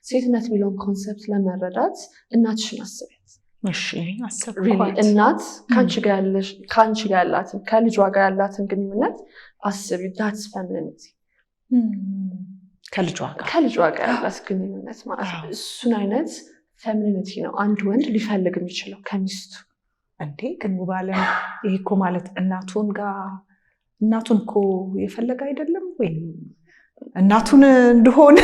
ሴትነት የሚለውን ኮንሰፕት ለመረዳት እናትሽን አስቢያት። እሺ አሰብኳት። እናት ካንቺ ጋር ያላትን ከልጇ ጋር ያላትን ግንኙነት አስቢ። ዳትስ ፌሚኒቲ ከልጇ ጋር ያላት ግንኙነት ማለት ነው። እሱን አይነት ፌሚኒቲ ነው አንድ ወንድ ሊፈልግ የሚችለው ከሚስቱ። እንዴ ግን ሙባለም ይሄ እኮ ማለት እናቱን እኮ የፈለገ አይደለም ወይ? እናቱን እንደሆነ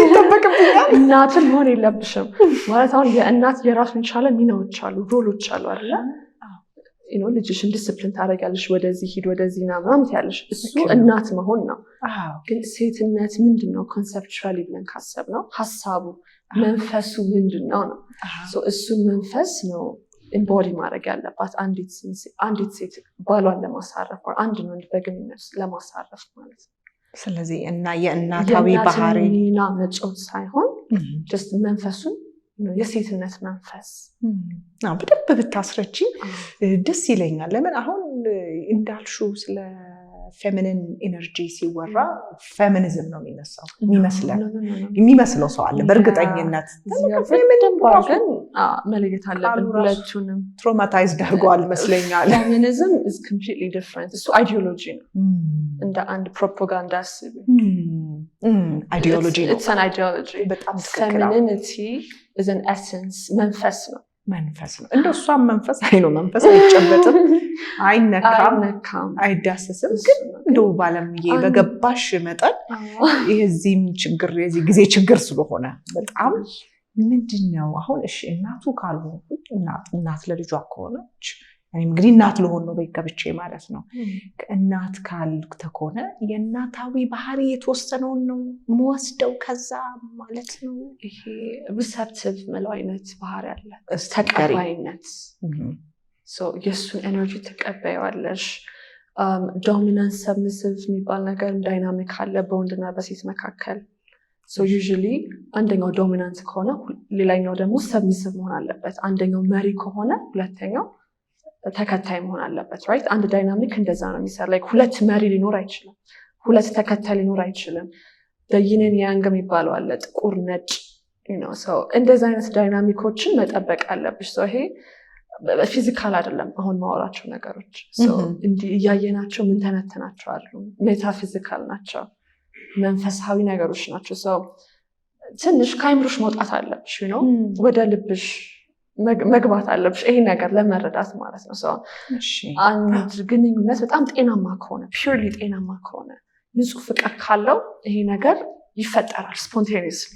ይተበቀብኛል። እናቱን መሆን የለብሽም ማለት አሁን የእናት የራሱን የቻለ ሚናዎች አሉ፣ ሮሎች አሉ አይደለ? ልጅሽን ዲስፕሊን ታደርጊያለሽ፣ ወደዚህ ሂድ ወደዚህ ና ምናምን ትያለሽ። እሱ እናት መሆን ነው። ግን ሴትነት ምንድነው ኮንሰፕቹዋሊ ብለን ካሰብነው ሀሳቡ መንፈሱ ምንድነው ነው። እሱን መንፈስ ነው ኢምቦዲ ማድረግ ያለባት አንዲት ሴት ባሏን ለማሳረፍ አንድ ወንድ በግንኙነት ለማሳረፍ ማለት ነው። ስለዚህ እና የእናታዊ ባህሪ ሚና መጫወት ሳይሆን ጀስት መንፈሱን የሴትነት መንፈስ በደንብ ብታስረጂ ደስ ይለኛል። ለምን አሁን እንዳልሽው ስለ ፌሚኒን ኢነርጂ ሲወራ ፌሚኒዝም ነው የሚመስለው ሰው አለ። በእርግጠኝነት ግን መለየት አለብን ሁለቱንም። ትሮማታይዝድ አድርገዋል ይመስለኛል። ፌሚኒዝም is completely different። እሱ አይዲዮሎጂ ነው፣ እንደ አንድ ፕሮፓጋንዳ አስቢ። አይዲዮሎጂ ነው። it's an ideology። በጣም ትክክል። femininity is an essence፣ መንፈስ ነው። እንደው እሷም መንፈስ መንፈስ አይጨበጥም፣ አይነካም፣ አይዳሰስም። ግን እንደው ባለምዬ በገባሽ መጠን የዚህም ችግር የዚህ ጊዜ ችግር ስለሆነ በጣም ምንድነው አሁን እሺ እናቱ ካልሆነ እናት ለልጇ ከሆነች እንግዲህ እናት ለሆነ ነው በይከብቼ ማለት ነው። እናት ካልተኮነ የእናታዊ ባህሪ የተወሰነውን ነው መወስደው ከዛ ማለት ነው። ይሄ ሪሰፕቲቭ መለው አይነት ባህሪ አለ፣ ተቀባይነት። የእሱን ኤነርጂ ተቀባይዋለሽ። ዶሚናንት ሰብሚሲቭ የሚባል ነገር ዳይናሚክ አለ በወንድና በሴት መካከል። ዩዥሊ አንደኛው ዶሚናንት ከሆነ ሌላኛው ደግሞ ሰብሚሲቭ መሆን አለበት። አንደኛው መሪ ከሆነ ሁለተኛው ተከታይ መሆን አለበት። ራይት? አንድ ዳይናሚክ እንደዛ ነው የሚሰራ። ሁለት መሪ ሊኖር አይችልም፣ ሁለት ተከታይ ሊኖር አይችልም። በይንን ያንግ የሚባለው አለ፣ ጥቁር ነጭ። እንደዛ አይነት ዳይናሚኮችን መጠበቅ አለብሽ። ይሄ ፊዚካል አይደለም አሁን ማወራቸው ነገሮች። እንዲህ እያየናቸው ምን ተነተናቸው አሉ፣ ሜታፊዚካል ናቸው፣ መንፈሳዊ ነገሮች ናቸው። ትንሽ ከአይምሮሽ መውጣት አለብሽ፣ ወደ ልብሽ መግባት አለብሽ ይሄ ነገር ለመረዳት ማለት ነው። አንድ ግንኙነት በጣም ጤናማ ከሆነ ፒውርሊ ጤናማ ከሆነ ንጹህ ፍቅር ካለው ይሄ ነገር ይፈጠራል ስፖንቴኒየስሊ።